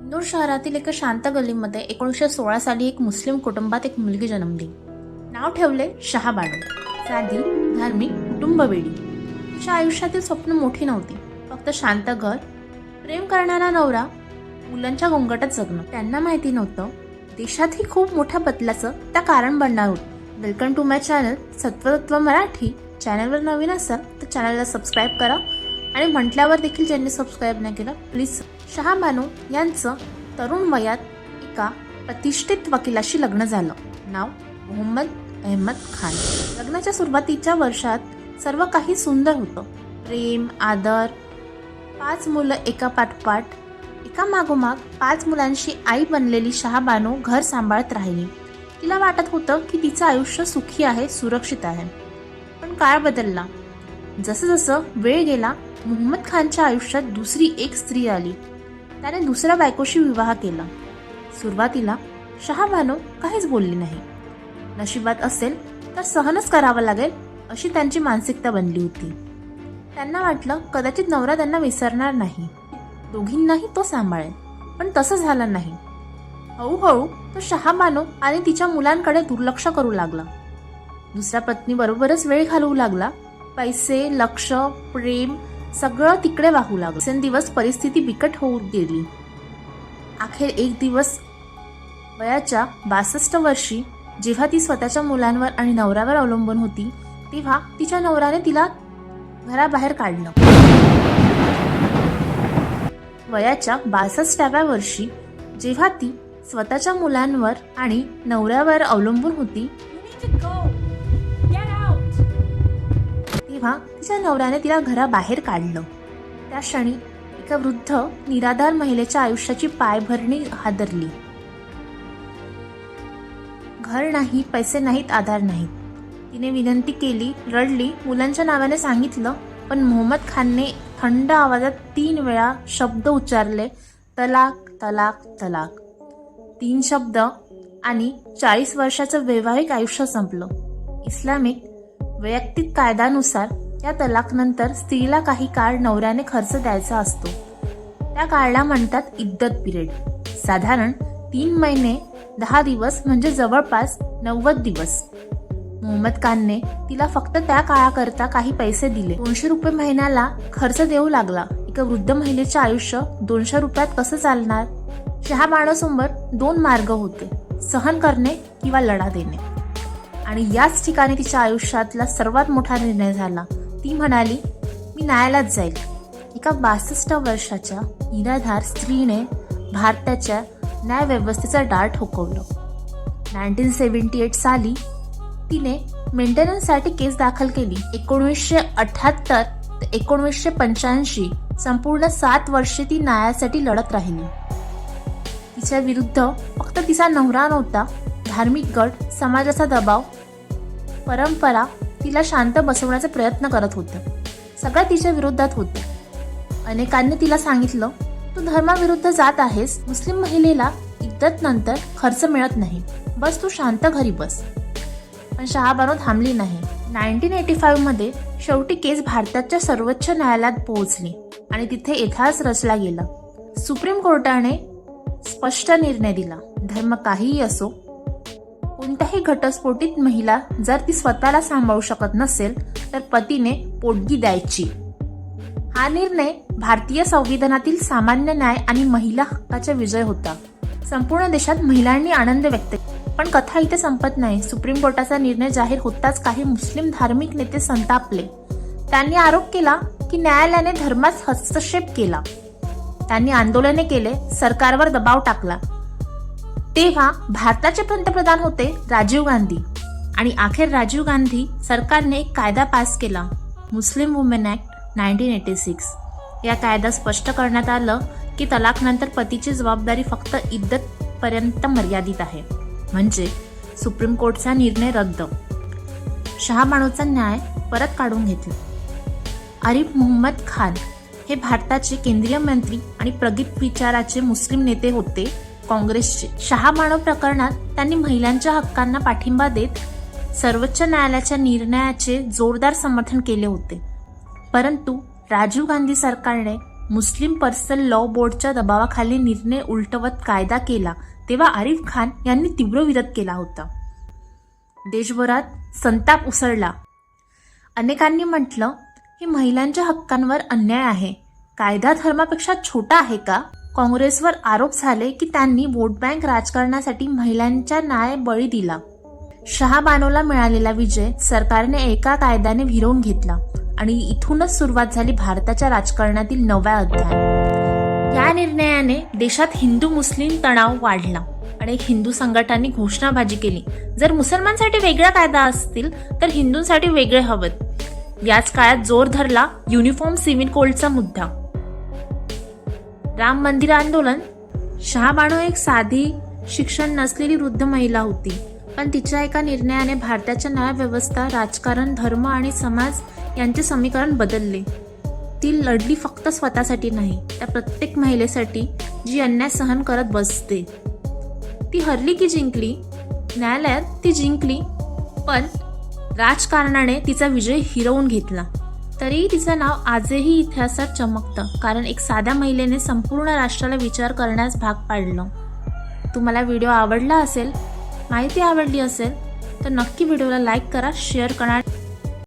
इंदोर शहरातील एका शांत गल्लीमध्ये 1916 साली एक मुस्लिम कुटुंबात एक मुलगी जन्मली. नाव ठेवले शहाबानू. साधी, धार्मिक, कुटुंबवेडी. तिच्या आयुष्यातील स्वप्न मोठी नव्हती, फक्त शांत घर, प्रेम करणारा नवरा, मुलांच्या गोंगाटात जगणं. त्यांना माहिती नव्हतं देशातही खूप मोठ्या बदलाचं त्या कारण बनणार होतं. Welcome to my channel Satvatatva Marathi. चॅनलवर नवीन असाल तर चॅनलला सबस्क्राईब करा आणि म्हटल्यावर देखील ज्यांनी सबस्क्राईब नाही केलं प्लीज. शहाबानू यांचं तरुण वयात एका प्रतिष्ठित वकिलाशी लग्न झालं. नाव मोहम्मद अहमद खान. लग्नाच्या सुरुवातीच्या वर्षात सर्व काही सुंदर होतं. प्रेम, आदर, 5 मुलं एका पाठोपाठ, एका मागोमाग 5 मुलांशी आई बनलेली शहाबानू घर सांभाळत राहिली. तिला वाटत होतं की तिचं आयुष्य सुखी आहे, सुरक्षित आहे. पण काळ बदलला. जसं जसं वेळ गेला, मोहम्मद खानच्या आयुष्यात दुसरी एक स्त्री आली. त्याने दुसऱ्या बायकोशी विवाह केला. सुरुवातीला शहाबानू काहीच बोलली नाही. नशिबात असेल तर सहनच करावं लागेल अशी त्यांची मानसिकता बनली होती. त्यांना वाटलं कदाचित नवरा त्यांना विसरणार नाही, दोघींनाही तो सांभाळेल. पण तसं झालं नाही. हळूहळू तो शहाबानू आणि तिच्या मुलांकडे दुर्लक्ष करू लागला. दुसऱ्या पत्नीबरोबरच वेळ घालवू लागला. पैसे, लक्ष, प्रेम सगळं तिकडे वाहू लागलं. दिवसेंदिवस परिस्थिती बिकट होऊ गेली. अखेर एक दिवस वयाच्या 62 वर्षी जेव्हा ती स्वतःच्या मुलांवर आणि नवऱ्यावर अवलंबून होती, तेव्हा तिच्या नवऱ्याने तिला घराबाहेर काढलं. वयाच्या 62व्या वर्षी जेव्हा ती स्वतःच्या मुलांवर आणि नवऱ्यावर अवलंबून होती, तेव्हा तिच्या नवऱ्याने तिला घराबाहेर काढलं. त्या क्षणी एका वृद्ध निराधार महिलेच्या आयुष्याची पायभरणी हादरली. घर नाही, पैसे नाहीत, आधार नाहीत. तिने विनंती केली, रडली, मुलांच्या नावाने सांगितलं. पण मोहम्मद खानने थंड आवाजात 3 वेळा शब्द उच्चारले, तलाक, तलाक, तलाक. 3 शब्द आणि 40 वर्षाचं वैवाहिक आयुष्य संपलं. इस्लामिक वैयक्तिक कायद्यानुसार या तलाकनंतर स्त्रीला काही काळ नवऱ्याने खर्च द्यायचा असतो. त्या काळाला म्हणतात इद्दत पिरियड. साधारण 3 महिने 10 दिवस म्हणजे जवळपास 90 दिवस. मोहम्मद खानने तिला फक्त त्या काळाकरता काही पैसे दिले. 200 रुपये महिन्याला खर्च देऊ लागला. एका वृद्ध महिलेचे आयुष्य 200 रुपयात कसं चालणार? शहाबानूसमोर 2 मार्ग होते, सहन करणे किंवा लढा देणे. आणि याच ठिकाणी तिच्या आयुष्यातला सर्वात मोठा निर्णय झाला. ती म्हणाली, मी न्यायालयात जाईल. एका 62 वर्षाच्या निराधार स्त्रीने भारताच्या न्यायव्यवस्थेचा डाळ ठोकवलं. 1978 साली तिने मेंटेनन्ससाठी केस दाखल केली. 1978 ते 1985 संपूर्ण 7 वर्षे ती न्यायासाठी लढत राहिली. तिच्या विरुद्ध फक्त तिचा नवरा नव्हता, धार्मिक गट, समाजाचा दबाव, परंपरा तिला शांत बसवण्याचा प्रयत्न करत होते. सगळं तिच्या विरोधात होते. अनेकांनी तिला सांगितलं, तू धर्माविरुद्ध जात आहेस. मुस्लिम महिलेला इद्दत नंतर खर्च मिळत नाही, बस तू शांत घरी बस. पण शहाबानू थांबली नाही. 1985 मध्ये शेवटी केस भारताच्या सर्वोच्च न्यायालयात पोहोचली आणि तिथे इतिहास रचला गेला. सुप्रीम कोर्टाने स्पष्ट निर्णय दिला, धर्म काहीही असो, कोणत्याही घटस्फोटित महिला जर ती स्वतःला सांभाळू शकत नसेल तर पतीने पोटगी द्यायची. हा निर्णय भारतीय संविधानातील सामान्य न्याय आणि महिला हक्काचा विजय होता. संपूर्ण देशात महिलांनी आनंद व्यक्त केला. पण कथा इथे संपत नाही. सुप्रीम कोर्टाचा निर्णय जाहीर होताच काही मुस्लिम धार्मिक नेते संतापले. त्यांनी आरोप केला की न्यायालयाने धर्मात हस्तक्षेप केला. त्यांनी आंदोलने केले, सरकारवर दबाव टाकला. तेव्हा भारताचे पंतप्रधान होते राजीव गांधी आणि अखेर राजीव गांधी सरकारने एक कायदा पास केला, मुस्लिम वुमेन ऍक्ट 1986. या कायद्यात स्पष्ट करण्यात आलं की तलाकनंतर पतीची जबाबदारी फक्त इद्दत पर्यंत मर्यादित आहे. म्हणजे सुप्रीम कोर्टचा निर्णय रद्द. शहाबानूचा न्याय परत काढून घेतला. आरिफ मोहम्मद खान हे भारताचे केंद्रीय मंत्री आणि प्रगत विचाराचे मुस्लिम नेते होते, काँग्रेसचे. शहाबानू प्रकरणात त्यांनी महिलांच्या हक्कांना पाठिंबा देत सर्वोच्च न्यायालयाच्या निर्णयाचे जोरदार समर्थन केले होते. परंतु राजीव गांधी सरकारने मुस्लिम पर्सनल लॉ बोर्डच्या दबावाखाली निर्णय उलटवत कायदा केला तेव्हा आरिफ खान यांनी तीव्र विरोध केला होता. देशभरात संताप उसळला. अनेकांनी म्हटलं, ही महिलांच्या हक्कांवर अन्याय आहे. कायदा धर्मापेक्षा छोटा आहे का? काँग्रेसवर आरोप झाले की त्यांनी वोट बँक राजकारणासाठी महिलांच्या न्याय बळी दिला. शहाबानोला मिळालेला विजय सरकारने एका कायद्याने हिरावून घेतला आणि इथूनच सुरुवात झाली भारताच्या राजकारणातील नव्या अध्याय. या निर्णयाने देशात हिंदू मुस्लिम तणाव वाढला. अनेक हिंदू संघटनांनी घोषणाबाजी केली, जर मुसलमानसाठी वेगळा कायदा असतील तर हिंदूंसाठी वेगळे हवेत. याच काळात जोर धरला युनिफॉर्म सिव्हिल कोडचा मुद्दा. राम मंदिर आंदोलन. शहाबानो एक साधी शिक्षण नसलेली वृद्ध महिला होती, पण तिच्या एका निर्णयाने भारताच्या न्यायव्यवस्था, राजकारण, धर्म आणि समाज यांचे समीकरण बदलले. ती लढली फक्त स्वतःसाठी नाही, त्या प्रत्येक महिलेसाठी जी अन्याय सहन करत बसते. ती हरली की जिंकली? न्यायालयात ती जिंकली, पण राजकारणाने तिचा विजय हिरावून घेतला. तरीही तिचं नाव आजही इतिहासात चमकतं, कारण एक साध्या महिलेने संपूर्ण राष्ट्राला विचार करण्यास भाग पाडलं. तुम्हाला व्हिडिओ आवडला असेल, माहिती आवडली असेल तर नक्की व्हिडिओला लाईक करा, शेअर करा.